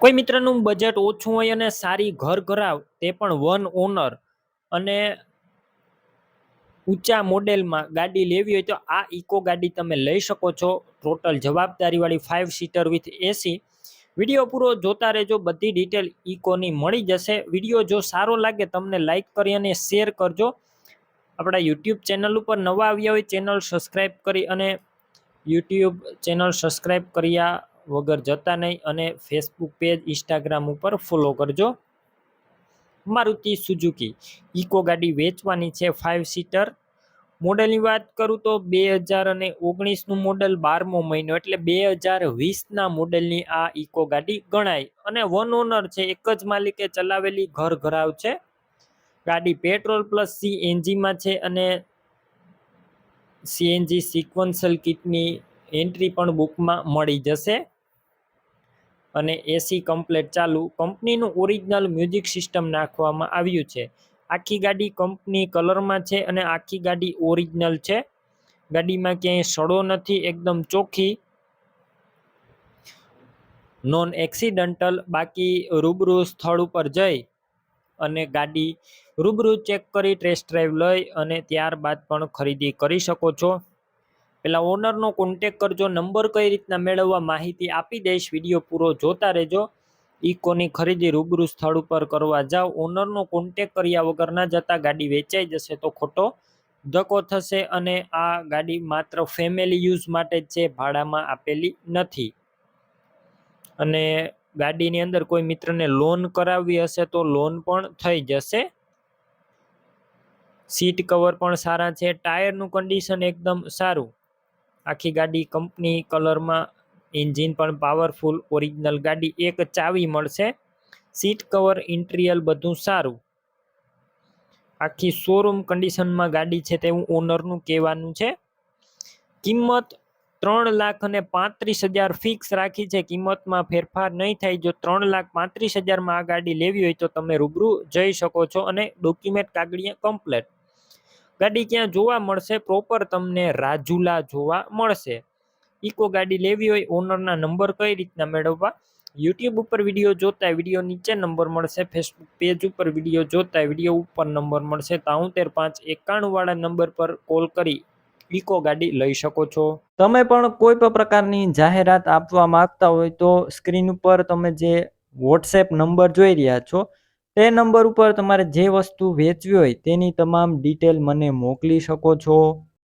કોઈ મિત્રનું બજેટ ઓછું હોય અને સારી ઘર ઘરાવ તે પણ વન ઓનર અને ઊંચા મોડેલમાં ગાડી લેવી હોય તો આ ઇકો ગાડી તમે લઈ શકો છો. ટોટલ જવાબદારીવાળી 5 સીટર વિથ એસી. વિડીયો પૂરો જોતા રહેજો, બધી ડિટેલ ઇકોની મળી જશે. વિડીયો જો સારો લાગે તમને લાઈક કરી અને શેર કરજો. આપણા યુટ્યુબ ચેનલ ઉપર નવા આવ્યા હોય ચેનલ સબસ્ક્રાઈબ કરી અને યુટ્યુબ ચેનલ સબસ્ક્રાઈબ કર્યા વગર જતા નહીં અને ફેસબુક પેજ ઇન્સ્ટાગ્રામ ઉપર ફોલો કરજો. મારુતિ સુઝુકી ઇકો ગાડી વેચવાની છે 5 સીટર. મોડેલની વાત કરું તો 2019નું મોડેલ 12મો મહિનો એટલે 2020ના મોડેલની આ ઇકો ગાડી ગણાય અને વન ઓનર છે, એક જ માલિકે ચલાવેલી ઘર ઘરાવ છે. ગાડી પેટ્રોલ પ્લસ સીએનજીમાં છે અને સીએનજી સિક્વન્શલ કિટની એન્ટ્રી પણ બુકમાં મળી જશે અને એસી કમ્પ્લેટ ચાલુ. કંપનીનું ઓરિજિનલ મ્યુઝિક સિસ્ટમ નાખવામાં આવ્યું છે. આખી ગાડી કંપની કલરમાં છે અને આખી ગાડી ઓરિજિનલ છે. ગાડીમાં ક્યાંય સડો નથી, એકદમ ચોખ્ખી, નોન એક્સિડન્ટલ. બાકી રૂબરૂ સ્થળ ઉપર જઈ અને ગાડી રૂબરૂ ચેક કરી ટેસ્ટ ડ્રાઈવ લઈ અને ત્યારબાદ પણ ખરીદી કરી શકો છો. પેલા ઓનરનો કોન્ટેક કરજો. નંબર કઈ રીતના મેળવવા માહિતી આપી દઈશ, વિડીયો પૂરો જોતા રહેજો. ઇકોની ખરીદી રૂબરૂ સ્થળ ઉપર કરવા જાઓ. ઓનરનો કોન્ટેક કર્યા વગર ના જતા, ગાડી વેચાઈ જશે તો ખોટો ધક્કો થશે અને આ ગાડી માત્ર ફેમિલી યુઝ માટે જ છે, ભાડામાં આપેલી નથી. અને ગાડીની અંદર કોઈ મિત્રને લોન કરાવવી હશે તો લોન પણ થઈ જશે. સીટ કવર પણ સારા છે. ટાયરનું કન્ડિશન એકદમ સારું. આખી ગાડી કંપની કલરમાં, એન્જિન પણ પાવરફુલ, ઓરિજિનલ ગાડી. એક ચાવી મળશે. સીટ કવર, ઇન્ટિરિયર બધું સારું. આખી શોરૂમ કન્ડિશનમાં ગાડી છે તેવું ઓનરનું કહેવાનું છે. કિંમત 3,35,000 ફિક્સ રાખી છે. કિંમતમાં ફેરફાર નહીં થાય. જો 3,35,000માં આ ગાડી લેવી હોય તો તમે રૂબરૂ જઈ શકો છો અને ડોક્યુમેન્ટ કાગળિયા કમ્પ્લેટ. ગાડી ક્યાં જોવા મળશે? પ્રોપર તમને રાજુલા જોવા મળશે. ઇકો ગાડી લેવી હોય, ઓનરના નંબર કઈ રીતના મેળવવા? યુટ્યુબ ઉપર વિડીયો જોતા વિડીયો નીચે નંબર મળશે. ફેસબુક પેજ ઉપર વિડીયો જોતા વિડીયો ઉપર નંબર મળશે. 73,591 વાળા નંબર પર કોલ કરી ઇકો ગાડી લઈ શકો છો. તમે પણ કોઈ પણ પ્રકારની જાહેરાત આપવા માંગતા હોય તો સ્ક્રીન ઉપર તમે જે વોટ્સએપ નંબર જોઈ રહ્યા છો તે નંબર ઉપર તમારે જે વસ્તુ વેચવી હોય તેની તમામ ડિટેલ મને મોકલી શકો છો.